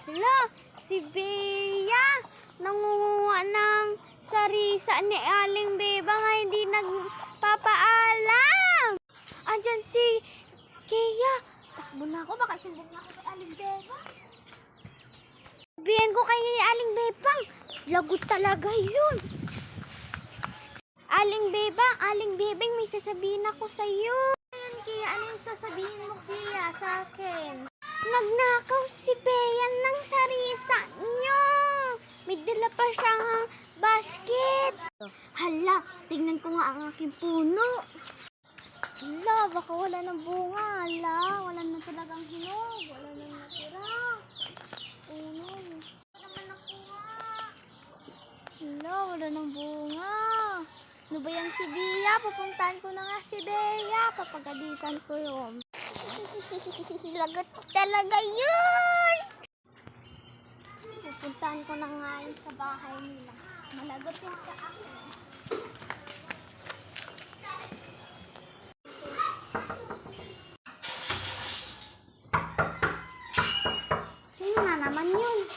Hala, si Bea nangunguha ng sarisa ni Aling Beba nga hindi nagpapaalam. Andyan si Kea. Takbo na ako, baka sumbong na ako kay Aling Beba. Sabihin ko kay Aling Bebang, lagot talaga yun. Aling Bebang, may sasabihin ako sa'yo. Ayan, Kea, ano yung sasabihin mo, Kea, sa akin? Nagnakaw si Bea ng sarisa niyo. May dala pa siyang basket. Hala, tingnan ko nga ang aking puno. Hala, baka wala ng bunga. Hala, wala na talagang hinog. Wala na natira. Puno. Wala naman nakuha. Hala, wala ng bunga. Ano ba yan si Bea? Pupuntahan ko na nga si Bea. Papagalitan ko yun. Lagot talaga yun. Pupuntahan ko na nga yun sa bahay nila. Malagot yun sa akin. Sino na naman yun?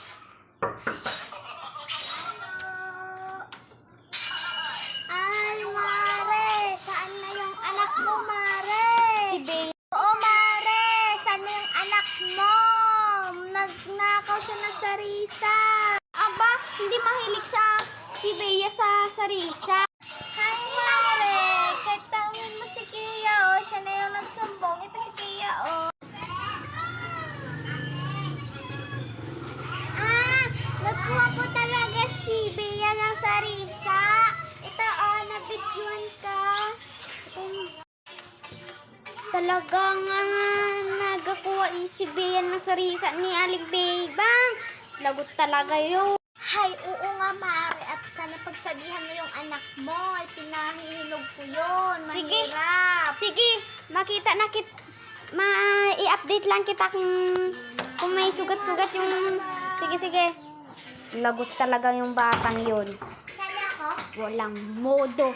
Nagnakaw siya ng sarisa. Aba, hindi mahilig si Bea sa sarisa. Hi, Mare. Kahit tawin mo si Kea, oh. Siya na yung nagsumbong. Ito si Kea, oh. Nagkuha po talaga si Bea ng sarisa. Ito, oh, nabidjuan ka. Talagang nagakuha si Bea ng sarisa ni Aling Bebang. Lagot talaga yun. Hay, oo nga, Mare. At sana pagsabihan mo yung anak mo. Ay, pinahihinog ko yun. Mahirap. Sige, makita na i-update lang kita kung may sugat-sugat yung... Sige. Lagot talaga yung batang yun. Sali ako? Walang modo.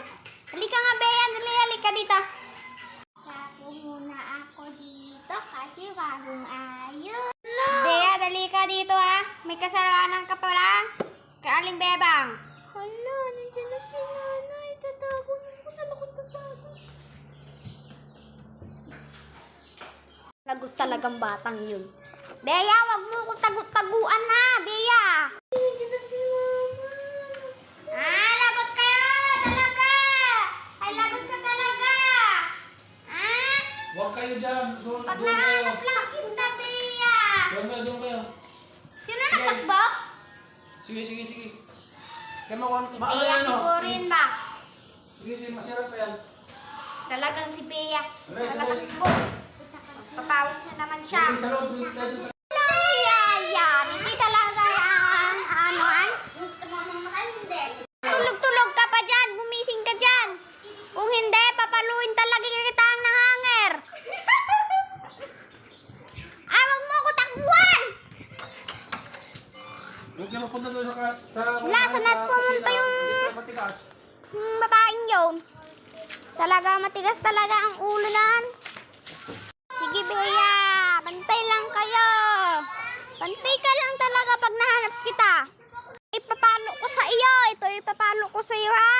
Halika nga, Bea. Halika dito. Muna ako dito kasi bagong ayos. Bea, dali ka dito May kasalanan ka pala kay Aling Bebang. Hala, nandiyan na si Nanay. Tatago mo sa lakot ng bago. Lagot talagang batang yun. Bea, wag mo ko taguan na, Bea. Nandiyan na si Mama. Lagot kayo talaga. Ay, lagot ka talaga. Huwag kayo dyan. Pag nahanap lang kita, Bea. Doon kayo. Sino natakbo? Sige. Kaya makuha. Bea, sigurin ba? Sige, masarap pa yan. Talagang si Bea. Aray, Talagang sabay. si Bo. Papawis na naman siya. Sa loob, dito. Yan. Hindi talaga Tulog-tulog ka pa dyan. Bumising ka dyan. Kung hindi, papaluin talaga kita ng hanger. Wag mo ko takbuhan! Huwag ka mapunta doon sa... Lasa na pumunta yung babaeng yun. Talaga matigas talaga ang ulo nan. Sige, Bea. Bantay lang kayo. Bantay ka lang talaga pag nahanap kita. Ipapalo ko sa iyo. Ito ipapalo ko sa iyo, ha?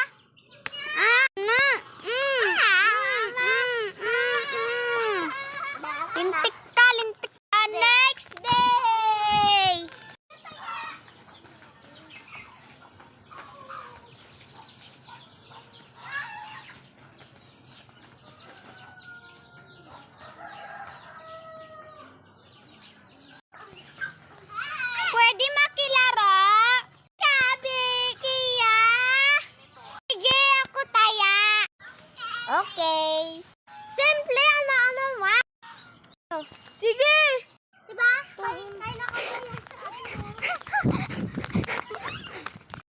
Lintik ka. Next day! Pwede makilaro? Sabi, Kea. Sige, ako taya. Okay. Simple, ano mo? Sige! Diba? Kaya na ako yan sa ano.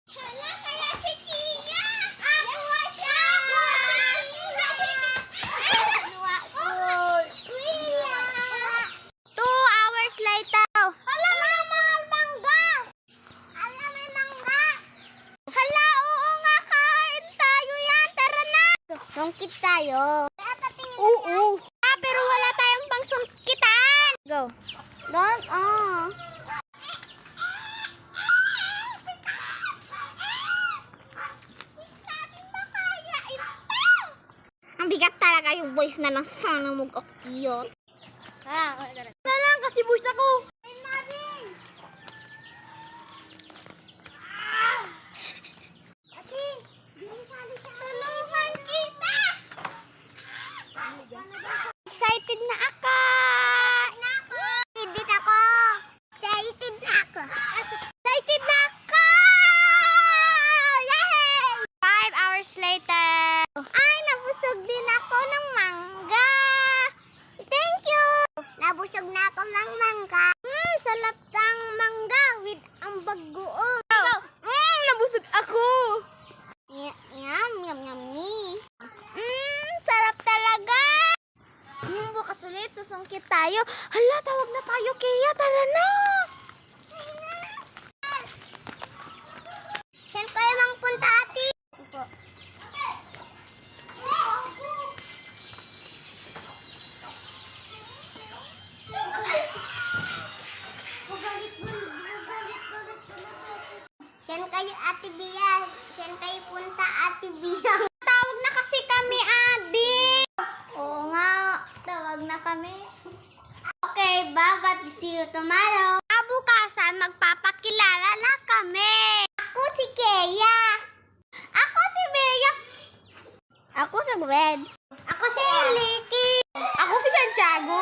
Hala, kaya si Kea! Ako siya! Kuya! 2 hours later. Hala, mahal mangga! Hala, may mangga! Hala, oo nga, kain tayo yan. Tara na! Sungkit tayo. Oo. Pero wala tayong pang sungkitan. Go. Don't, Ang bigat talaga yung voice na lang sana mag-akyot. Na lang kasi voice ako. Tulungan kita! Excited na ako! Excited din ako! Excited na ako! Excited na ako! Yay! 5 hours later! Ay, nabusog din ako ng mangga! Thank you! Nabusog na ako ng mangga. Sarap ng mangga with ang bagoong. Nabusog ako! Yum, yum, yummy. Sarap talaga! Bukas ulit, susungkit tayo. Hala, tawag na tayo, Kaya. Tara na! Saan kayo mang punta, ate? Opo. Saan kayo, Ate Bia? Saan kayo punta, Ate Bia? Tawag na kasi kami, Adi. Oo nga, tawag na kami. Okay, bye-bye. See you tomorrow. Bukasan, magpapakilala na kami. Ako si Kea. Ako si Bea. Ako si Gwen. Ako si Enrique. Ako si Santiago.